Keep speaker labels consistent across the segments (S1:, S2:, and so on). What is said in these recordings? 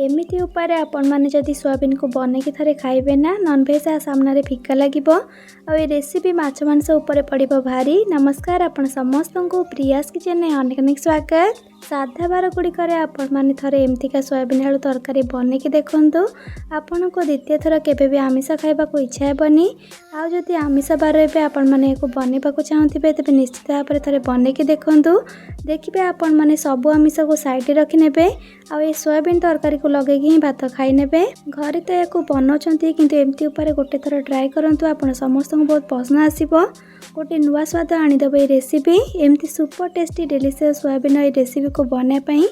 S1: एमिति उपाय आपण मैंने जदि सोयाबीन को बनैकी थरे खाइबे ना नॉनवेज सामने फिका लगे आ रेसिपी माछ मांस उपर पड़ो भारी। नमस्कार आपण समस्त को प्रियास किचन में अनेक अनेक स्वागत। साधा बार गुड़िक आपण मैंने थरे एमतिका सोयाबीन आलू तरकारी बनैकी देखंतु आपण को द्वितीय थर केबे भी आमिष खाइबाकू इच्छा हेबनी। आउ जदि आमिष बार एबे आपण माने एको बनेबाकू चाहथिबे तेबे निश्चित भाव में थरे बनैकी देखंतु। देखिबे आपण माने सब आमिष को साइड रखि नेबे आ ए सोयाबीन तरकारी को लगेगी ही भात खाई नेबे। घरे तो या बनाउछंती किंतु एमती उपारे गोटे थर ट्राए करंतु आपण समस्त को बहुत पसंद आसीबो। गोटे नुआ स्वाद आनीदेव ये रेसिपी एमती सुपर टेस्टी डिलीशियस सोयाबीन ये रेसिपी को बनाए पाई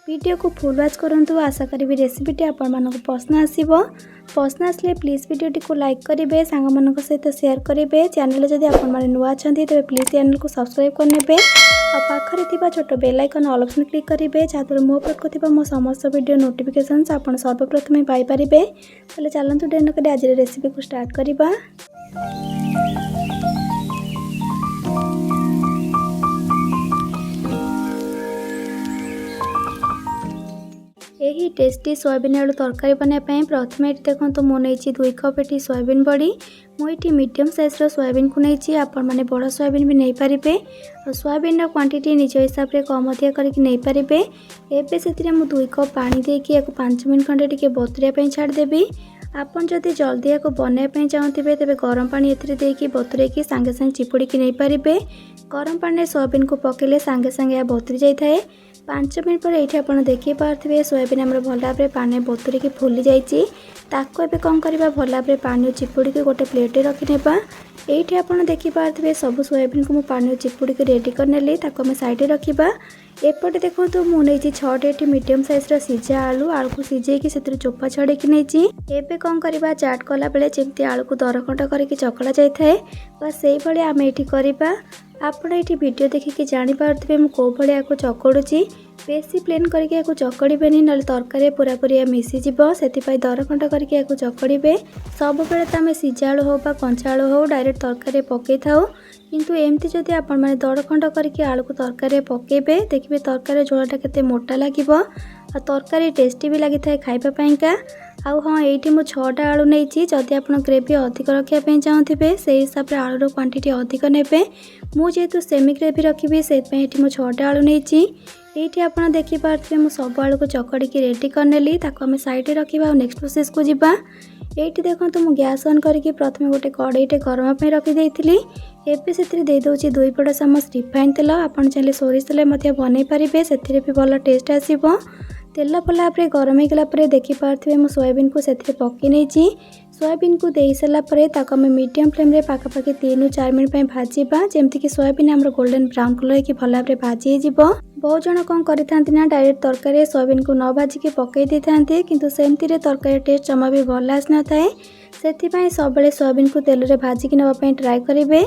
S1: वीडियो को फुल वॉच करंतु। आशा करी रेसिपीटी आपण मानक पसंद आसीबो। पसंद आसले प्लीज वीडियोटी को लाइक करेंगे, सांग मानक सहित शेयर करेंगे। चैनल जदि आपण माने नुआ छंती तबे प्लीज चैनल को सब्सक्राइब करनेबे और पाखरे थिबा छोट bell icon all option click करेंगे जहाँद्वारा मो पाखरे थिबा मो समस्त वीडियो नोटिफिकेशंस आपण सर्वप्रथमे पाई परिबे। तले चलंतु डेन करे आज रेसिपी को स्टार्ट करिबा। यही टेस्टी सोयाबीन आलू तरकारी बनाई प्रथम देखो तो मुझे 2 कप एटी सोयाबीन बड़ी मुझे मीडियम साइज सोयाबीन को नहीं आपण मैंने बड़ सोयाबीन भी नहीं पारे और सोयाबीन क्वांटिटी निज हिसाब से कम अधिक करके नहीं पारे। एबे से 2 कप पानी देकी 5 मिनट खंडे टिके बतुरिया छाड़देवी। आपन जदि जल्दी या बनवाई चाहते तेरे गरम पानी एथरे बतुरेकी सांगे सांगे चिपुड़ी नहीं पारे। गरम पानी सोयाबीन को पकेले सांगे सांगे बतुरी जाए। 5 मिनट पर ये आप देखी पारे सोयाबीन आम भल भाव में पानी बतुरिकी फुली जाइए। कौन करवा भल भाव में पानी चिपुड़ी गोटे प्लेट रखिनेबा। ये आप देखी पारे सब सोयाबीन को पानी चिपुड़ी रेडी करनेली आम साइड रखा। एपटे देखो तो मुझे 6 मीडियम साइज सीझा आलू को सीझेकी से चोपा छड़ेकी नहीं। एबे कौन करवा चाट कला बेले जमी आलू को दरखंड करके चकड़ा जाए बस से भाई आम ये करवा। आपण ये वीडियो देखिए जानीपारे मुझे कौ भाया को चकड़ुची बेसी प्लेन करके चकड़ेनि ना तरकारी पूरा पूरी मिसीज से दरखंड करके चकड़े। सब बेले तो आम सीझा आलू हो कंचा आलू हो डायरेक्ट तरकारी पकई था किंतु एमती जदि आपण माने दरखंड करके आलू को तरकारी पकेबे देखिए तरकारी झोलटा केते मोटा लगे और तरकारी टेस्टी भी लगी था खाइबापाइंका। आउ हाँ ये मुझे 6टा आलू नहीं जदि आप ग्रेवी अधिक रखापी चाहते से हिसाब से आलूर क्वांटिटी अधिक नेबे। मुझे सेमी ग्रेवी रखी से मुझे 6टा आलू नहीं। ये आप देखी पारे मुझे सब आलू को चकड़ी रेडी करनेली आम साइड रखा। नेक्स्ट प्रोसेस को जीवा। ये देखो तो मुझे गैस ऑन करके प्रथम गोटे कड़ईटे गरम रखी थी। एबे से दे दूची 2 बड़ चामच रिफाइन तेल। आपन चाहिए सोरिष तेल बनई पारे से भी भल टेस्ट आसो। तेल भल भाव में गरम होगा देखी पारे मुझे सोयाबीन को पकई नहीं। सोयाबीन को दे सारापर आम मीडियम फ्लेम रे पाखापाखि 3 ରୁ 4 मिनट भाजवा जमीक सोयाबीन आम गोल्डन ब्राउन कलर की भल भाव में भाजी हो। बहुत जन कौन करना डायरेक्ट तरकारी सोयाबीन को न भाजिकी पकई दे था किंतु सेमती तरकारी टेस्ट जमा भी भल आसी न थाए। से सब सोयाबीन को तेल रे भाजिकी नापी ट्राए करेंगे।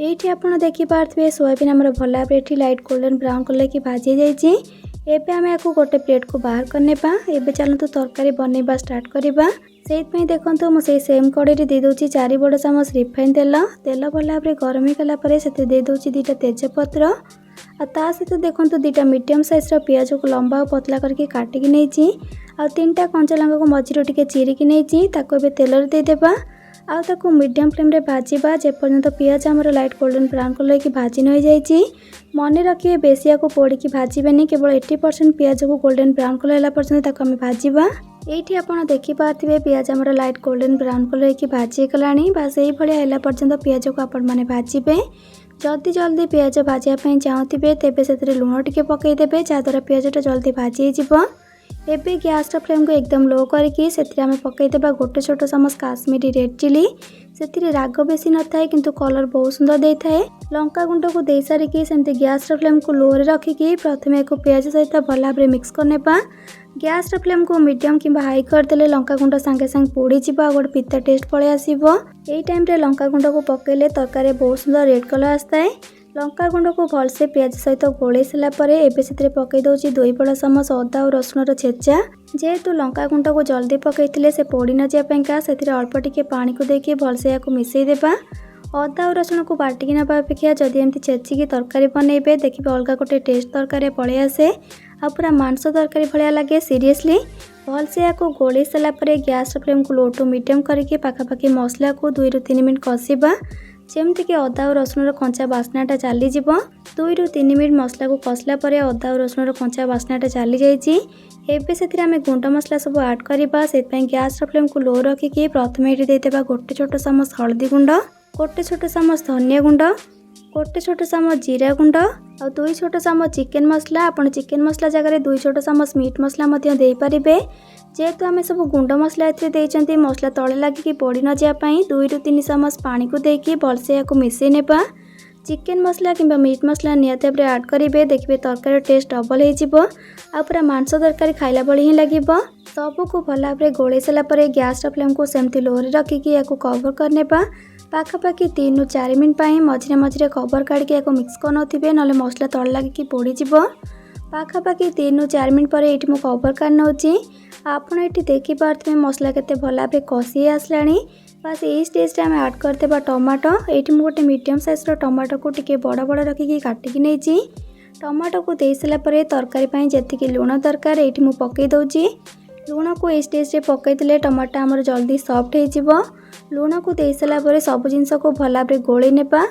S1: ये आप देखी पारे सोयाबीन आम भल भाव में लाइट गोल्डन ब्राउन कलर की भाजी जाइए। एबे आम आपको गोटे प्लेट को बाहर करनेबा। एबे चलतु तरकारी बनैबा स्टार्ट करवा। से देखो मुझे सेम कड़े दे दूची 4 बड़ चामच रिफाइन तेल। तेल भल भाव में गरम होगा से दे दूची 2टा तेजपत्र और सहित देखो 2टा मीडियम साइज पियाज को लंबा और पतला करके काटिकी नहीं आ 3टा कंचा लंका को मझीर टिके चीरिकी नहीं तेल देदेबा। आउ ताको मीडियम फ्लेम रे भाजवा जेपर्यंत पियाज आमर लाइट गोल्डन ब्राउन कलर की भाजी न जाइए। मन रखिए बेसिया को पोड़ी भाजबेनि केवल 80% पियाज को गोल्डन ब्राउन कलर है पर्यटन आम भाजवा। ये आप देखी पारे पियाज आमर लाइट गोल्डन ब्राउन कलर की भाजी गला बस ये है पर्यटन पियाज को आपण मैंने भाजबे। जल्दी जल्दी पियाज भाजापी चाहते तेबे से लुण टिके पकईदेवे जहाँद्वारा पियाजटा जल्दी भाजी हो। एबे गैस फ्लेम को एकदम लो करके पकईदेवा गोटे छोट चामच काश्मीरी रेड चिली। से राग बेसी न थाए किंतु कलर बहुत सुंदर दे थाए। लंका गुंड को दे सारिकी सेमती गैस फ्लेम को लो रे रखिकी प्रथम एक पियाज सहित भल भाव में मिक्स करनेबा। गैस फ्लेम को मीडियम कि हाई करदे लंका गुंड सांगे सांगे पोड़ी गोटे पिता टेस्ट पलि आसो। यही टाइम लंका गुंड को पकेले तरकारी बहुत सुंदर रेड कलर आसता है। लंका गुंड को भलसे पियाज सहित गोले सारापर एबे से पकई दूची 2 बड़ चामच अदा और रसुण छेचा। जेहेतु लंका गुंड को जल्दी पकई से पोड़ी न जापाइंका से अल्प टिके पानी को देके भलसे या मिसईदेवा। अदा और रसुण को बाटिकी नवा अपेक्षा जदि एमती छेचिकी तरकारी बनइबे देखिए अलग गोटे टेस्ट तरकारी पलि आसे आ पूरा मांस तरकारी भाया लगे। सीरियसली भलसे या गोले सारापर गैस फ्लेम को लो टू मीडियम करके पाखापाखि मसला को 2 ରୁ 3 मिनट कषा जमतीक अदा और रसुण कंचा बास्नाटा चली 2 ରୁ 3 मिनट मसला को कषला अदा और रसुण कंचा बास्नाटा चली जाइए से गुंड मसला सब ऐड करवा से गैस फ्लेम को लो रखिकी प्रथम ये देदेबा 1 छोट चामच हल्दी गुंड 1 छोट चामच धनिया गुंड 1 छोट चामच जीरा गुंड और 2 छोट चामच चिकेन मसला। आपण चिकेन मसला जगह 2 छोट चामच मीट मसला दे पारे जेहेतु आम सब गुंड मसला ए मसला तले लगिकी पड़ी न जाए 2 ରୁ 3 चामच पानी को देकी भलसे या मिसई नेबा। चिकेन मसला किंबा मीट मसला निहाती भाव ऐड करेंगे देखिए तरकारी टेस्ट डबल हो पूरा मांस तरकारी खाइला भली ही लगे सबको भल भाव गोले सारापर गैस फ्लेम को सेमती लो रखिकी या कवर करने पाखापाखि 3 ରୁ 4 मिनट मझे मझे कवर काढ़ी मिक्स कर ना मसला तले लगिकी पोड़ीज पाखापाखि 3 ରୁ 4 मिनट पर ये कवर काढ़ नौची आपड़ ये देखिपे मसला केते भल भाव कषि आसला बस यही स्टेज आम ऐड करदेबा टमाटो ये गोटे मीडियम साइज टमाटो को टिके बड़ बड़ रखिकी काटिकी नहीं टमाटो को दे सारापर तरकारी जी लुण दरकार ये पकई दौची लुण को ये स्टेज पकईले टमाटो आमर जल्दी सॉफ्ट हो लुण को दे सारापर सब जिनस को भल भाव गोले नेबा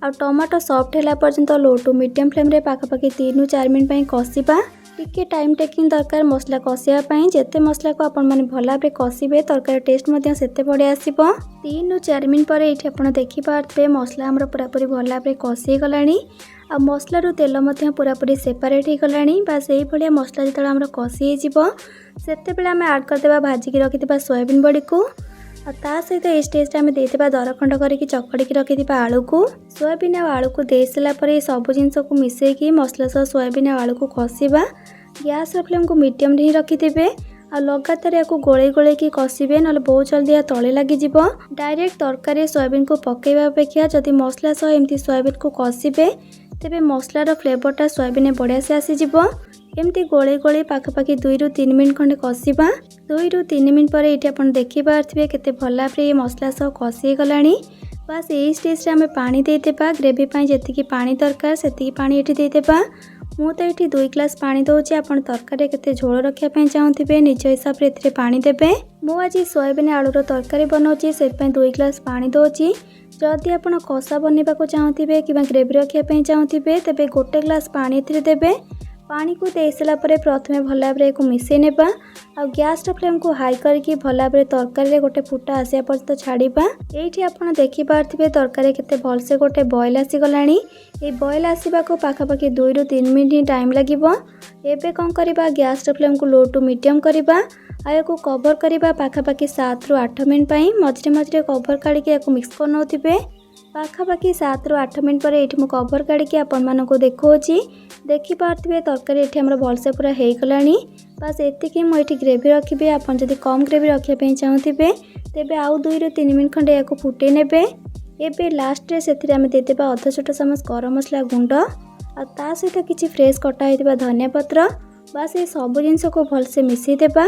S1: आ टमाटो सॉफ्ट है पर्यंत लो टू मीडियम फ्लेम रे पाखापाखि 3 ରୁ 4 मिनट कषा टिके टाइम टेकिंग दरकार मसला कषापी जिते मसला को आपण मैंने भल भाव कषे तरकारी टेस्ट से बढ़िया आसो 3 ରୁ 4 मिनट पर ये आप देखिपे मसला आमर पूरापूरी भल भाव कषि गला आ मसलू तेल पूरापूरी सेपरेट हो गला बास यही भाया मसला जो आम कषि से आम ऐड करदे भाजिकी रखी सोयाबीन बड़ी को ता सहित ये स्टेज आम देदेबा दरखंड करके चकड़ी रखी आलू को सोयाबीन और आलू को दे सारापर सब जिनस को मिसेकी मसला सह सोयाबीन और आलू को कषा गैस फ्लेम को मीडियम ही रखिथे आ लगातार या गोले गोले की कषे ना बहुत जल्दी तले लगिज डायरेक्ट तरकारी सोयाबीन को पकेवा अपेक्षा जदि मसला सह एमती सोयाबीन को कषे तेरे मसलार फ्लेवरटा सोयाबीन बढ़िया से आसीज एमती गोले गोले पाखापाखि 2 ରୁ 3 मिनट खंडे कषा 2 ରୁ 3 मिनट पर ये आप देखिपे केते भल भाव ये मसला सब कषि गला बस यही स्टेज आम पानी देदेबा ग्रेवी जी पानी दरकार से पानी ये देदेबा मु तो ये 2 ग्लास पानी दौची आप तरकारी केते झोल रखापी चाहूथे निज हिसाब से पानी देवे मु आज सोयाबीन आलूर तरकारी बनाऊँगी से 2 ग्लास पानी दौची जदि आप कषा बनवा चाहूथे कि ग्रेवी रखापी चाहूथे तेरे 1 ग्लास पानी देवे पानी को दे सारापर प्रथमे भल भाव मिसई नेबा आ गैस फ्लेम को हाई करके भल भाव तरकारी गोटे फुटा आसा पर्यंत छाड़वा ये आप देखिपे तरकारी केते भलसे गोटे बॉयल आसीगला ये बॉयल आसवा को पाखापाखि 2 ରୁ 3 मिनट ही टाइम लगे एबे कौन करवा गैस फ्लेम को लो टू मीडियम करवा आ कवर करवा पाखापाखि 7 ରୁ 8 मिनट मझे मझे कवर काढ़ी मिक्स कर नौथिबे पाखापाखि 7 ରୁ 8 मिनट पर ये कवर काढ़ी आपण को देखी देखिपे तरकारी ये आम भलसे पूरा हो गला बस एतिकी मुझे ग्रेवी रखी आपन जदि कम ग्रेवी रखापी चाहूथे तेबे आउ 2 ରୁ 3 मिनट खंडे या फुटे नेबे एबे लास्ट रे सेथिरे आमे देदेबा अधा छोट चामच गरम मसला गुंड आ ता सहित किछि फ्रेश कटा होइतिबा धनिया पत्र बस ये सब जिनस को भलसे मिसई देबा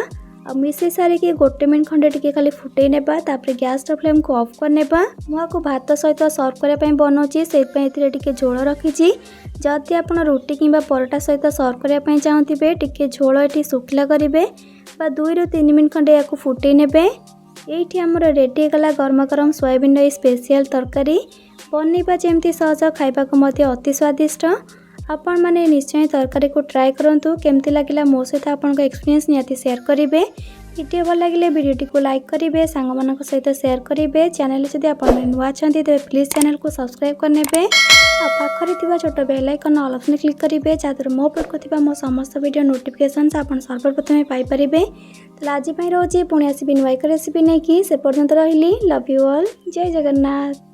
S1: आ मिसई सारिकी 1 मिनट खंडे टिके खाली फुटई नेबा तापर गैस फ्लेम को ऑफ कर नेबा मुआको भात सहित सर्व करबा पई बनौची सेति एथिरे टिके झोल रखिछि जदि आपण रोटी किंबा परोटा सहित सर्व करबा पई चाहूथिबे टिके झोल एठी सुखला करिवे बा 2 ରୁ 3 मिनट खंडे याको फुटई नेबे एठी हमर रेडी गला गरमा गरम सोयाबीन रे स्पेशल तरकारी बनैबा जेमती सहज खाइबा को मते अति स्वादिष्ट आपण माने निश्चय तरकारी को ट्राई करंतु केमती लागिला मो सहित आपन एक्सपीरियंस नियाती शेयर करिवे वीडियो भल लगे वीडियोटी को लाइक करेंगे सांग मान सहित शेयर करेंगे चैनल जदि आप नुआ अच्छा तेज प्लीज चैनल को सब्सक्राइब करने पाखरे छोट bell icon all option click करेंगे जहाँद्वारा मो अपलोड कर मो समस्त वीडियो नोटिफिकेशन आप सर्वप्रथमे पाइपर तो आज रोचे पुणी आसबि नुआ रेसिपी नहीं कि से पर्यंत रही लव यू ऑल जय जगन्नाथ।